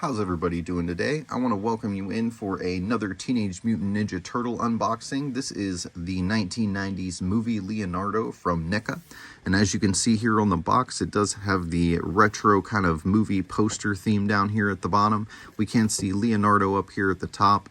How's everybody doing today? I want to welcome you in for another Teenage Mutant Ninja Turtle unboxing. This is the 1990s movie Leonardo from Neca. And as you can see here on the box, it does have the retro kind of movie poster theme down here at the bottom. We can see Leonardo up here at the top.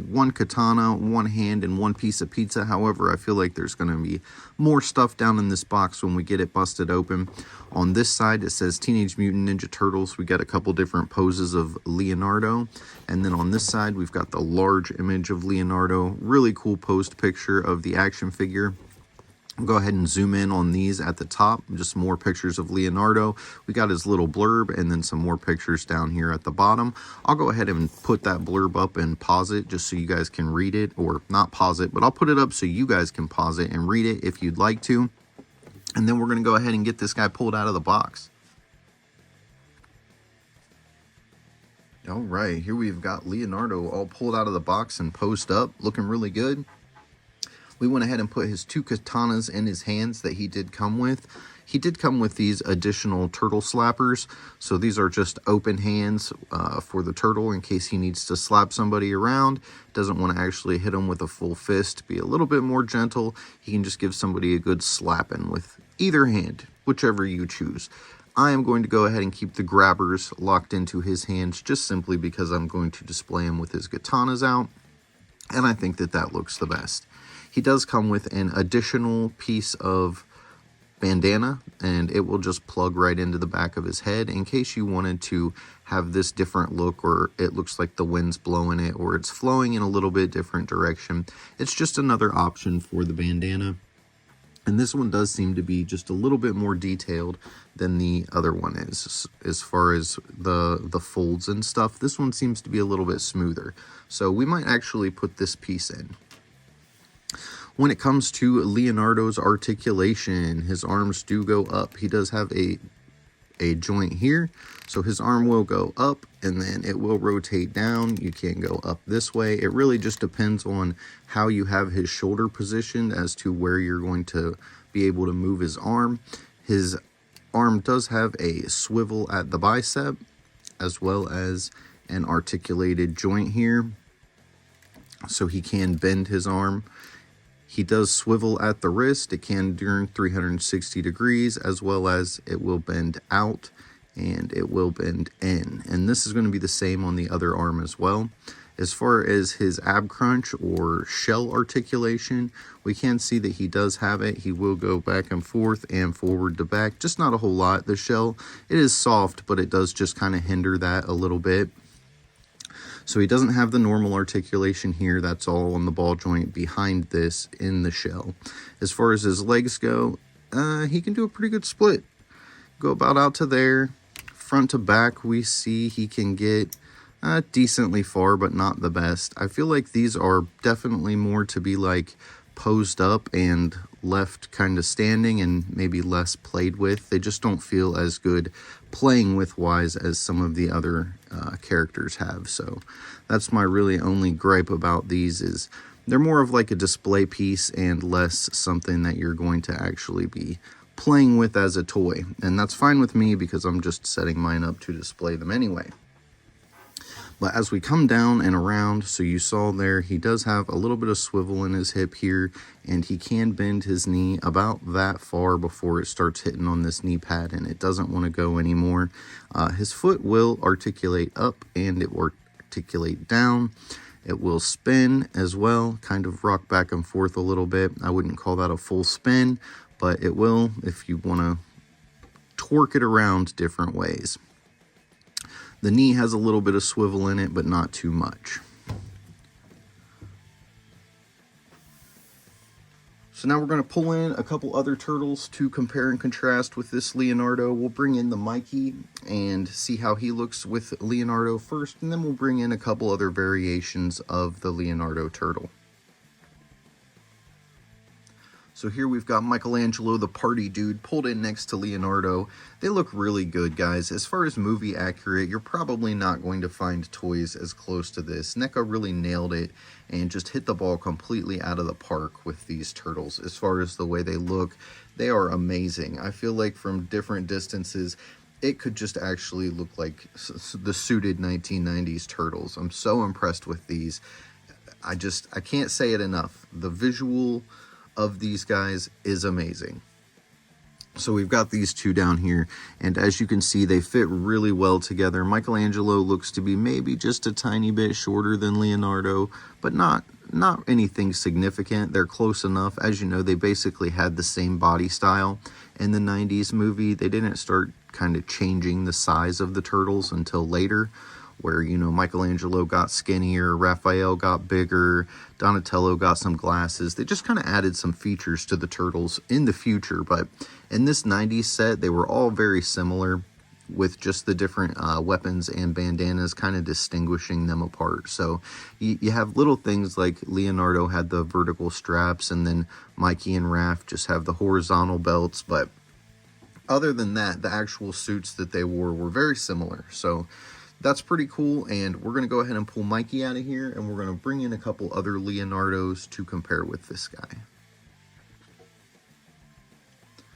One katana, one hand, and one piece of pizza. However, I feel like there's going to be more stuff down in this box when we get it busted open. On this side, it says Teenage Mutant Ninja Turtles. We got a couple different poses of Leonardo. And then on this side, we've got the large image of Leonardo. Really cool posed picture of the action figure. I'll go ahead and zoom in on these at the top. Just more pictures of Leonardo. We got his little blurb and then some more pictures down here at the bottom. I'll go ahead and put that blurb up and pause it just so you guys can read it. Or not pause it, but I'll put it up so you guys can pause it and read it if you'd like to. And then we're going to go ahead and get this guy pulled out of the box. All right, here we've got Leonardo all pulled out of the box and posed up, looking really good. We went ahead and put his two katanas in his hands that he did come with. He did come with these additional turtle slappers. So these are just open hands for the turtle in case he needs to slap somebody around. Doesn't want to actually hit him with a full fist. Be a little bit more gentle. He can just give somebody a good slapping with either hand, whichever you choose. I am going to go ahead and keep the grabbers locked into his hands just simply because I'm going to display him with his katanas out. And I think that that looks the best. He does come with an additional piece of bandana, and it will just plug right into the back of his head in case you wanted to have this different look, or it looks like the wind's blowing it, or it's flowing in a little bit different direction. It's just another option for the bandana. And this one does seem to be just a little bit more detailed than the other one is. As far as the folds and stuff, this one seems to be a little bit smoother. So we might actually put this piece in. When it comes to Leonardo's articulation, his arms do go up. He does have a joint here, so his arm will go up and then it will rotate down. You can go up this way. It really just depends on how you have his shoulder positioned as to where you're going to be able to move his arm. His arm does have a swivel at the bicep as well as an articulated joint here, so he can bend his arm. He does swivel at the wrist. It can turn 360 degrees, as well as it will bend out and it will bend in. And this is going to be the same on the other arm as well. As far as his ab crunch or shell articulation, we can see that he does have it. He will go back and forth and forward to back, just not a whole lot. The shell, it is soft, but it does just kind of hinder that a little bit. So he doesn't have the normal articulation here. That's all on the ball joint behind this in the shell. As far as his legs go, he can do a pretty good split. Go about out to there. Front to back, we see he can get decently far, but not the best. I feel like these are definitely more to be like posed up and left kind of standing and maybe less played with. They just don't feel as good playing with wise as some of the other characters have. So that's my really only gripe about these, is they're more of like a display piece and less something that you're going to actually be playing with as a toy. And that's fine with me because I'm just setting mine up to display them anyway. But as we come down and around, so you saw there, he does have a little bit of swivel in his hip here, and he can bend his knee about that far before it starts hitting on this knee pad, and it doesn't want to go anymore. His foot will articulate up, and it will articulate down. It will spin as well, kind of rock back and forth a little bit. I wouldn't call that a full spin, but it will if you want to torque it around different ways. The knee has a little bit of swivel in it, but not too much. So now we're going to pull in a couple other turtles to compare and contrast with this Leonardo. We'll bring in the Mikey and see how he looks with Leonardo first, and then we'll bring in a couple other variations of the Leonardo turtle. So here we've got Michelangelo, the party dude, pulled in next to Leonardo. They look really good, guys. As far as movie accurate, you're probably not going to find toys as close to this. Neca really nailed it and just hit the ball completely out of the park with these turtles. As far as the way they look, they are amazing. I feel like from different distances, it could just actually look like the suited 1990s turtles. I'm so impressed with these. I can't say it enough. The visual of these guys is amazing. So we've got these two down here, and as you can see, they fit really well together. Michelangelo looks to be maybe just a tiny bit shorter than Leonardo, but not anything significant. They're close enough. As you know, they basically had the same body style in the 90s movie. They didn't start kind of changing the size of the turtles until later, where, you know, Michelangelo got skinnier, Raphael got bigger, Donatello got some glasses. They just kind of added some features to the turtles in the future, but in this 90s set, they were all very similar, with just the different weapons and bandanas kind of distinguishing them apart. So you have little things like Leonardo had the vertical straps, and then Mikey and Raph just have the horizontal belts, but other than that, the actual suits that they wore were very similar. So that's pretty cool, and we're going to go ahead and pull Mikey out of here, and we're going to bring in a couple other Leonardos to compare with this guy.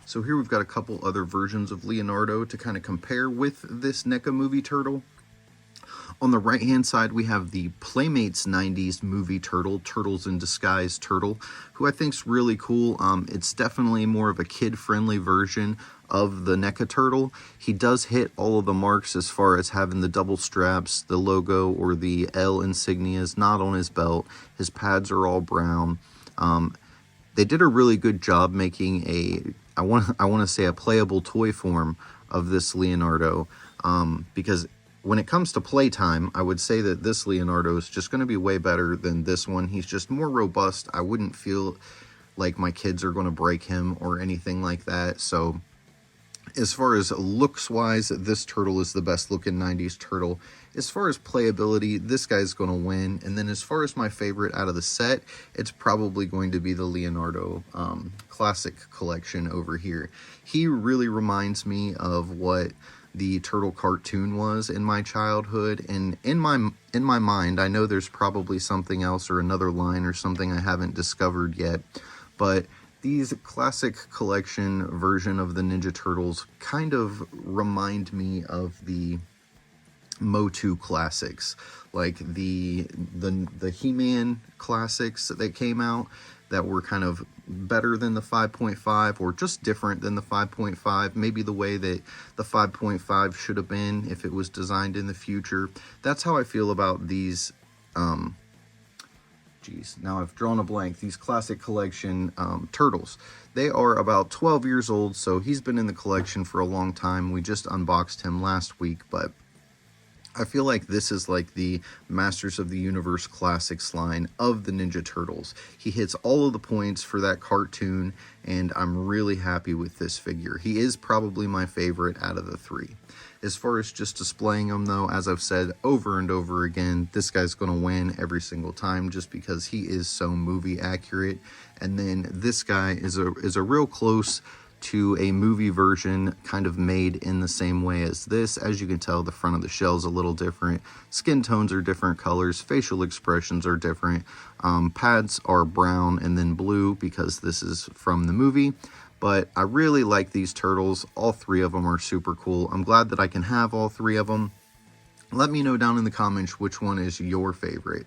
So here we've got a couple other versions of Leonardo to kind of compare with this NECA movie turtle. On the right hand side, we have the Playmates 90s movie turtle, Turtles in Disguise turtle, who I think is really cool. It's definitely more of a kid-friendly version of the NECA turtle. He does hit all of the marks as far as having the double straps, the logo or the L insignias not on his belt. His pads are all brown. They did a really good job making I want to say a playable toy form of this Leonardo, because when it comes to playtime, I would say that this Leonardo is just going to be way better than this one. He's just more robust. I wouldn't feel like my kids are going to break him or anything like that. So as far as looks-wise, this turtle is the best looking 90s turtle. As far as playability, this guy's going to win. And then as far as my favorite out of the set, it's probably going to be the Leonardo Classic Collection over here. He really reminds me of what the turtle cartoon was in my childhood. And in my mind, I know there's probably something else or another line or something I haven't discovered yet, but these Classic Collection version of the Ninja Turtles kind of remind me of the Motu classics, like the He-Man classics that came out that were kind of better than the 5.5 or just different than the 5.5, maybe the way that the 5.5 should have been if it was designed in the future. That's how I feel about these now I've drawn a blank. These Classic Collection turtles. They are about 12 years old, so he's been in the collection for a long time. We just unboxed him last week, but I feel like this is like the Masters of the Universe Classics line of the Ninja Turtles. He hits all of the points for that cartoon, and I'm really happy with this figure. He is probably my favorite out of the three. As far as just displaying him, though, as I've said over and over again, this guy's going to win every single time just because he is so movie accurate. And then this guy is a real close to a movie version, kind of made in the same way as this. As you can tell, the front of the shell is a little different. Skin tones are different colors. Facial expressions are different. Pads are brown and then blue because this is from the movie. But I really like these turtles. All three of them are super cool. I'm glad that I can have all three of them. Let me know down in the comments which one is your favorite.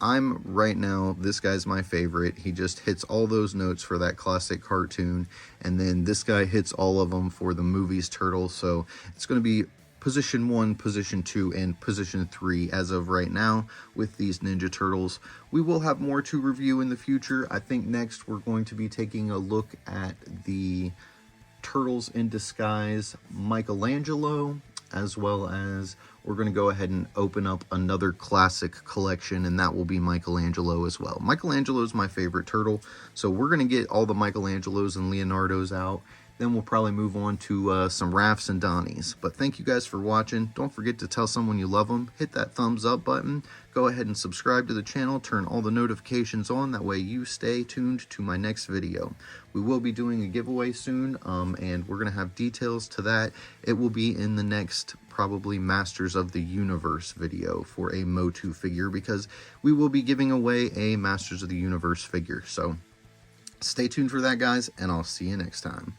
Right now, this guy's my favorite. He just hits all those notes for that classic cartoon. And then this guy hits all of them for the movie's turtle. So it's going to be position 1, position 2, and position 3 as of right now with these Ninja Turtles. We will have more to review in the future. I think next we're going to be taking a look at the Turtles in Disguise Michelangelo, as well as we're going to go ahead and open up another classic collection, and that will be Michelangelo as well. Michelangelo is my favorite turtle, so we're going to get all the Michelangelos and Leonardos out. Then we'll probably move on to some Raphs and Donnies. But thank you guys for watching. Don't forget to tell someone you love them. Hit that thumbs up button. Go ahead and subscribe to the channel. Turn all the notifications on. That way you stay tuned to my next video. We will be doing a giveaway soon, and we're going to have details to that. It will be in the next probably Masters of the Universe video for a Motu figure, because we will be giving away a Masters of the Universe figure. So stay tuned for that, guys, and I'll see you next time.